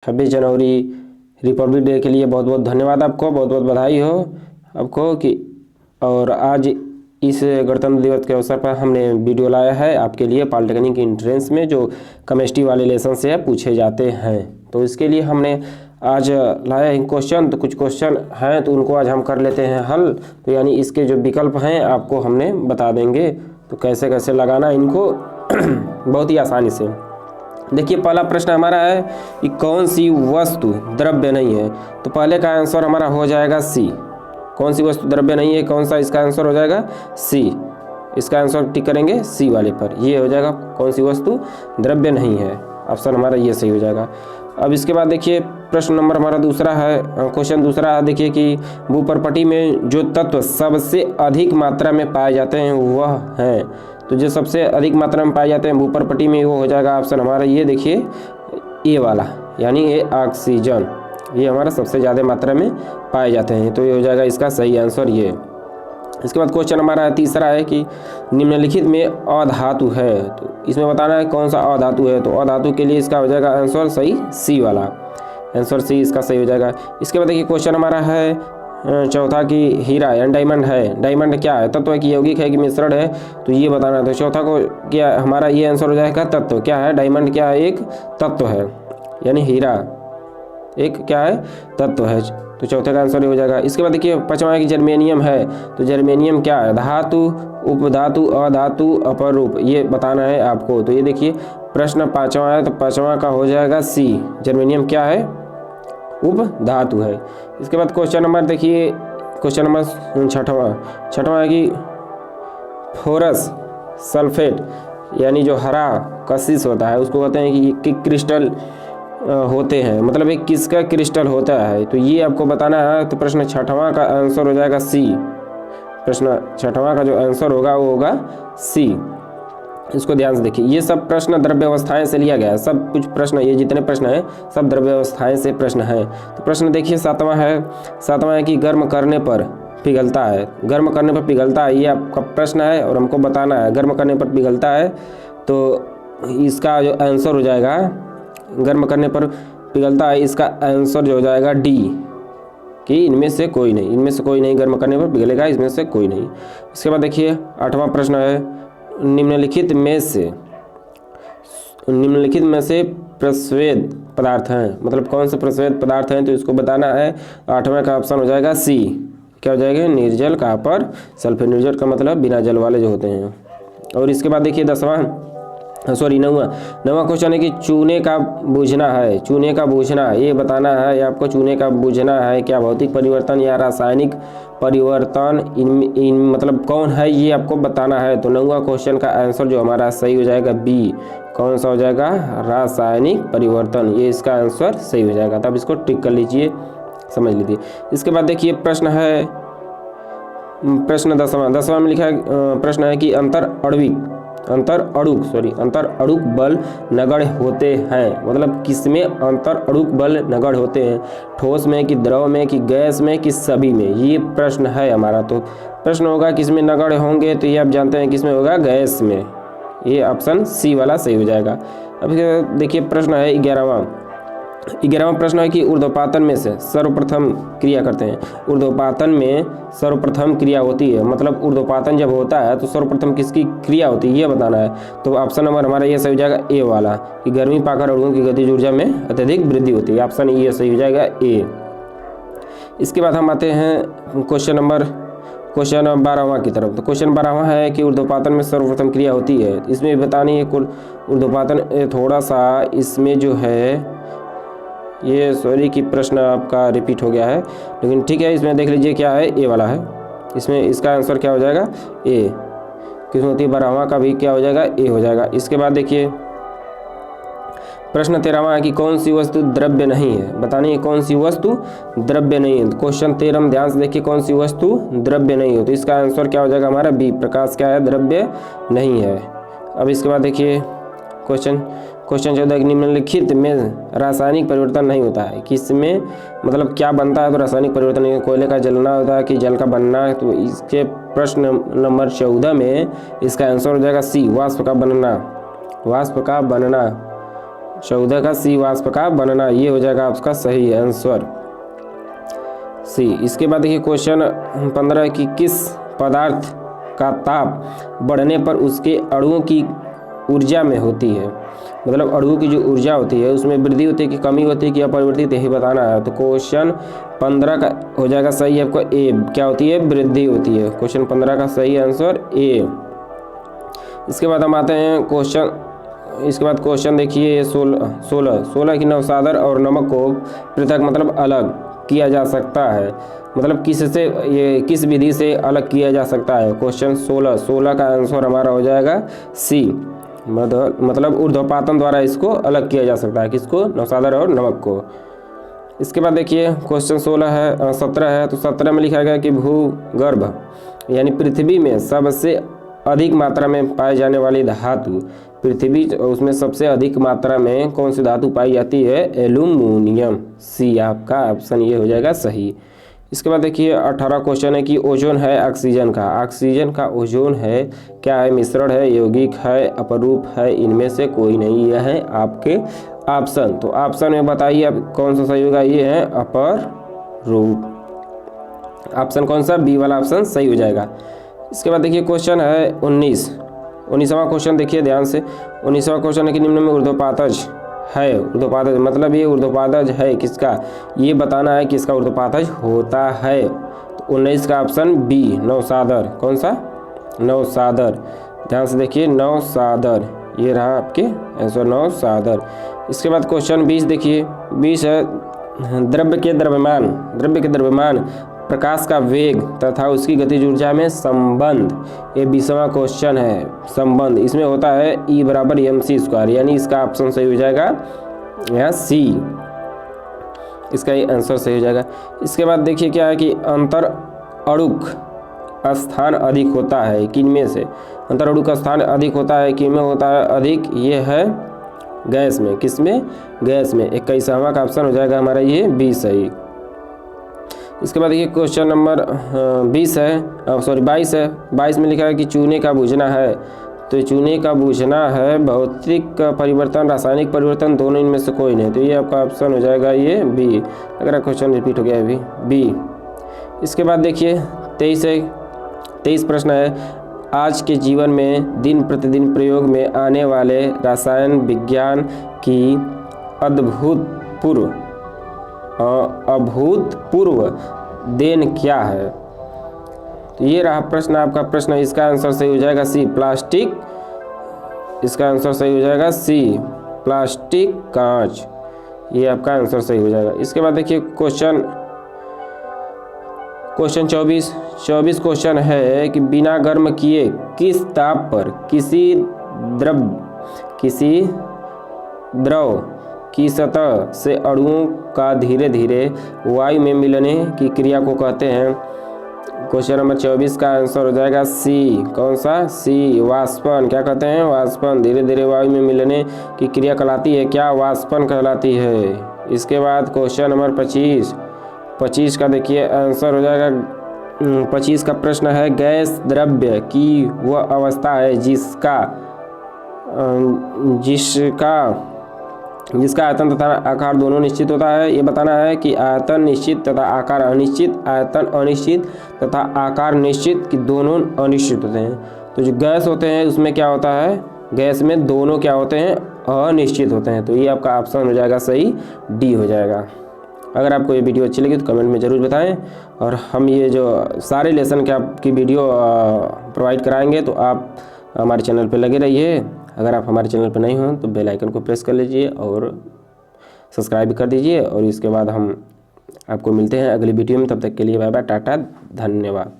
26 जनवरी Republic day के लिए बहुत बहुत धन्यवाद आपको, बहुत बहुत बधाई हो आपको कि। और आज इस गणतंत्र दिवस के अवसर पर हमने वीडियो लाया है आपके लिए पॉलिटेक्निक एंट्रेंस में जो केमिस्ट्री वाले लेसन से पूछे जाते हैं। तो इसके लिए हमने आज लाया है क्वेश्चन। तो कुछ क्वेश्चन हैं तो उनको आज हम कर लेते हैं हल। तो यानी इसके जो विकल्प हैं आपको हमने बता देंगे, तो कैसे कैसे लगाना इनको बहुत ही आसानी से। देखिए पहला प्रश्न हमारा है कि कौन सी वस्तु द्रव्य नहीं है। तो पहले का आंसर हमारा हो जाएगा सी। कौन सी वस्तु द्रव्य नहीं है, कौन सा इसका आंसर हो जाएगा सी। इसका आंसर टिक करेंगे सी वाले पर, ये हो जाएगा कौन सी वस्तु द्रव्य नहीं है। ऑप्शन हमारा ये सही हो जाएगा। अब इसके बाद देखिए प्रश्न नंबर हमारा दूसरा है, क्वेश्चन दूसरा है। देखिए कि भूपर्पटी में जो तत्व सबसे अधिक मात्रा में पाए जाते हैं वह है। तो जो सबसे अधिक मात्रा में पाए जाते हैं भूपर्पटी में, वो हो जाएगा ऑप्शन हमारा ये देखिए ए वाला, यानी ये ऑक्सीजन। ये हमारा सबसे ज़्यादा मात्रा में पाए जाते हैं, तो ये हो जाएगा इसका सही आंसर ये। इसके बाद क्वेश्चन हमारा तीसरा है कि निम्नलिखित में अधातु है। तो इसमें बताना है कौन सा अधातु है। तो अधातु के लिए इसका हो जाएगा आंसर सही सी वाला, आंसर सी इसका सही हो जाएगा। इसके बाद देखिए क्वेश्चन हमारा है चौथा कि हीरा यानी डायमंड है। डायमंड क्या है, तत्व है कि यौगिक है कि मिश्रण है, तो ये बताना है। तो चौथा को क्या हमारा ये आंसर हो जाएगा तत्व। क्या है डायमंड, क्या है एक तत्व है, यानी हीरा एक क्या है तत्व है। तो चौथे का आंसर हो जाएगा। इसके बाद देखिए पांचवा है कि जर्मेनियम है। तो जर्मेनियम क्या है, धातु, उपधातु, अधातु, अपर रूप, ये बताना है आपको। तो ये देखिए प्रश्न पांचवा है, तो पांचवा का हो जाएगा सी। जर्मेनियम क्या है, उपधातु है। इसके बाद क्वेश्चन नंबर देखिए क्वेश्चन नंबर छठवां है कि फोरस सल्फेट यानी जो हरा कशिश होता है उसको कहते हैं कि क्रिस्टल होते हैं, मतलब एक किसका क्रिस्टल होता है। तो ये आपको बताना है। तो प्रश्न छठवां का आंसर हो जाएगा सी। प्रश्न छठवां का जो आंसर होगा वो होगा सी। इसको ध्यान से देखिए, ये सब प्रश्न द्रव्य अवस्थाएं से लिया गया है। सब कुछ प्रश्न, ये जितने प्रश्न हैं सब द्रव्य अवस्थाएं से प्रश्न हैं। तो प्रश्न देखिए सातवां है कि गर्म करने पर पिघलता है। गर्म करने पर पिघलता है, ये आपका प्रश्न है और हमको बताना है गर्म करने पर पिघलता है। तो इसका जो आंसर हो जाएगा गर्म करने पर पिघलता है, इसका आंसर जो हो जाएगा डी, कि इनमें से कोई नहीं गर्म करने पर पिघलेगा, इसमें से कोई नहीं। इसके बाद देखिए आठवां प्रश्न है निम्नलिखित में से प्रस्वेद पदार्थ हैं, मतलब कौन से प्रस्वेद पदार्थ हैं, तो इसको बताना है। आठवें का ऑप्शन हो जाएगा सी। क्या हो जाएगा, निर्जल कॉपर सल्फेट। निर्जल का मतलब बिना जल वाले जो होते हैं। और इसके बाद देखिए नौवां क्वेश्चन है कि चूने का बूझना है। चूने का बूझना ये बताना है आपको। चूने का बूझना है क्या भौतिक परिवर्तन या रासायनिक परिवर्तन, इन मतलब कौन है ये आपको बताना है। तो नौवां क्वेश्चन का आंसर जो हमारा सही हो जाएगा बी। कौन सा हो जाएगा, रासायनिक परिवर्तन, ये इसका आंसर सही हो जाएगा। तब इसको टिक कर लीजिए, समझ लीजिए। इसके बाद देखिए प्रश्न है प्रश्न दसवां में लिखा है प्रश्न है कि अंतर अणुक बल नगण्य होते हैं, मतलब किसमें अंतर अणुक बल नगण्य होते हैं, ठोस में कि द्रव में कि गैस में कि सभी में, ये प्रश्न है हमारा। तो प्रश्न होगा किसमें नगण्य होंगे, तो ये आप जानते हैं किसमें होगा, गैस में। ये ऑप्शन सी वाला सही हो जाएगा। अब देखिए प्रश्न है 11वां प्रश्न है कि ऊर्ध्वपातन में से सर्वप्रथम क्रिया करते हैं। ऊर्ध्वपातन में सर्वप्रथम क्रिया होती है, मतलब ऊर्ध्वपातन जब होता है तो सर्वप्रथम किसकी क्रिया होती है ये बताना है। तो ऑप्शन नंबर हमारा ये सही हो जाएगा ए वाला, कि गर्मी पाकर अणुओं की गतिज ऊर्जा में अत्यधिक वृद्धि होती है। ऑप्शन ये सही हो जाएगा ए। इसके बाद हम आते हैं क्वेश्चन 12वां की तरफ। तो क्वेश्चन 12वां है कि ऊर्ध्वपातन में सर्वप्रथम क्रिया होती है। इसमें बतानी है कुल ऊर्ध्वपातन, थोड़ा सा इसमें जो है ये सॉरी कि प्रश्न आपका रिपीट हो गया है, लेकिन ठीक है। इसमें देख लीजिए क्या है, ए वाला है। इसमें इसका आंसर क्या हो जाएगा, ए। किस्मत 12वां का भी क्या हो जाएगा, ए हो जाएगा। इसके बाद देखिए प्रश्न 13वां है कि कौन सी वस्तु द्रव्य नहीं है। बतानी है कौन सी वस्तु द्रव्य नहीं है। क्वेश्चन 13 में ध्यान से देखिए कौन सी वस्तु द्रव्य नहीं हो, तो इसका आंसर क्या हो जाएगा हमारा बी। प्रकाश क्या है, द्रव्य नहीं है। अब इसके बाद देखिए क्वेश्चन 14 निम्नलिखित में रासायनिक परिवर्तन नहीं होता है। किसमें मतलब क्या बनता है, तो रासायनिक परिवर्तन नहीं, कोयले का जलना होता है कि जल का बनना। तो इसके प्रश्न नंबर 14 में इसका आंसर हो जाएगा सी, वाष्प का बनना। 14 का सी, वाष्प का बनना, ये हो जाएगा आपका सही आंसर सी। इसके बाद देखिए क्वेश्चन 15 की किस पदार्थ का ताप बढ़ने पर उसके अणुओं की ऊर्जा में होती है, मतलब अणुओं की जो ऊर्जा होती है उसमें वृद्धि होती है कि कमी होती है कि अपरिवर्तित, यही बताना है। तो क्वेश्चन 15 का हो जाएगा सही आपको ए, क्या होती है, वृद्धि होती है। क्वेश्चन 15 का सही आंसर ए। इसके बाद हम आते हैं क्वेश्चन देखिए 16 की नवसादर और नमक को पृथक मतलब अलग किया जा सकता है, मतलब किससे, ये किस विधि से अलग किया जा सकता है। क्वेश्चन 16 का आंसर हमारा हो जाएगा सी, मतलब ऊर्ध्वपातन द्वारा इसको अलग किया जा सकता है, किसको, नवसादर और नमक को। इसके बाद देखिए क्वेश्चन 17 है, तो 17 में लिखा गया कि भूगर्भ यानी पृथ्वी में सबसे अधिक मात्रा में पाए जाने वाली धातु, पृथ्वी उसमें सबसे अधिक मात्रा में कौन सी धातु पाई जाती है, एल्यूमिनियम, सी आपका ऑप्शन ये हो जाएगा सही। इसके बाद देखिए 18 क्वेश्चन है कि ओजोन है ऑक्सीजन का ओजोन है, क्या है, मिश्रण है, यौगिक है, अपरूप है, इनमें से कोई नहीं, यह है आपके ऑप्शन। तो ऑप्शन में बताइए अब कौन सा सही होगा, ये है अपरूप, ऑप्शन कौन सा, बी वाला ऑप्शन सही हो जाएगा। इसके बाद देखिए क्वेश्चन है 19वां क्वेश्चन देखिए ध्यान से। 19वां क्वेश्चन है कि निम्न में ऊर्ध्वपातज है, ऊर्ध्वपातज मतलब ये ऊर्ध्वपातज है किसका, ये बताना है किसका ऊर्ध्वपातज होता है। तो 19 का ऑप्शन बी, नवसादर, कौन सा, नवसादर, ध्यान से देखिए नवसादर, ये रहा आपके आंसर नवसादर। इसके बाद क्वेश्चन 20 देखिए, 20 है द्रव्य के द्रव्यमान प्रकाश का वेग तथा उसकी गतिज ऊर्जा में संबंध, ये 20वां क्वेश्चन है, संबंध इसमें होता है E बराबर mc², यानी इसका ऑप्शन सही हो जाएगा यहाँ सी, इसका ये आंसर सही हो जाएगा। इसके बाद देखिए क्या है कि अंतर अणुक स्थान अधिक होता है किनमें से, अंतर अणुक स्थान अधिक होता है किनमें होता है अधिक, ये है गैस में, किसमें, गैस में। 21वां का ऑप्शन हो जाएगा हमारा ये बी सही। इसके बाद देखिए क्वेश्चन नंबर 22 है, 22 में लिखा है कि चूने का बूझना है, तो चूने का बूझना है भौतिक परिवर्तन, रासायनिक परिवर्तन, दोनों इनमें से कोई नहीं, तो ये आपका ऑप्शन हो जाएगा ये बी। अगर क्वेश्चन रिपीट हो गया अभी बी। इसके बाद देखिए 23 प्रश्न है, आज के जीवन में दिन प्रतिदिन प्रयोग में आने वाले रसायन विज्ञान की अभूतपूर्व देन क्या है। तो ये रहा प्रश्न, आपका प्रश्न, इसका आंसर सही हो जाएगा सी, प्लास्टिक, इसका आंसर सही हो जाएगा सी, प्लास्टिक, कांच, ये आपका आंसर सही हो जाएगा। इसके बाद देखिए क्वेश्चन 24 क्वेश्चन है कि बिना गर्म किए किस ताप पर किसी द्रव की सतह से अणुओं का धीरे धीरे वायु में मिलने की क्रिया को कहते हैं। क्वेश्चन नंबर 24 का आंसर हो जाएगा सी, कौन सा, सी, वाष्पन, क्या कहते हैं, वाष्पन, धीरे धीरे वायु में मिलने की क्रिया कहलाती है क्या, वाष्पन कहलाती है। इसके बाद क्वेश्चन नंबर 25 का देखिए आंसर हो जाएगा 25 का प्रश्न है, गैस द्रव्य की वह अवस्था है जिसका आयतन तथा आकार दोनों निश्चित होता है। ये बताना है कि आयतन निश्चित तथा आकार अनिश्चित, आयतन अनिश्चित तथा आकार निश्चित कि दोनों अनिश्चित होते हैं। तो जो गैस होते हैं उसमें क्या होता है, गैस में दोनों क्या होते हैं, अनिश्चित होते हैं। तो ये आपका ऑप्शन हो जाएगा सही, डी हो जाएगा। अगर आपको ये वीडियो अच्छी लगी तो कमेंट में ज़रूर बताएं, और हम ये जो सारे लेसन के आपकी वीडियो प्रोवाइड कराएंगे, तो आप हमारे चैनल पे लगे रहिए। अगर आप हमारे चैनल पर नहीं हो तो बेल आइकन को प्रेस कर लीजिए और सब्सक्राइब कर दीजिए। और इसके बाद हम आपको मिलते हैं अगली वीडियो में, तब तक के लिए बाय बाय, टाटा, धन्यवाद।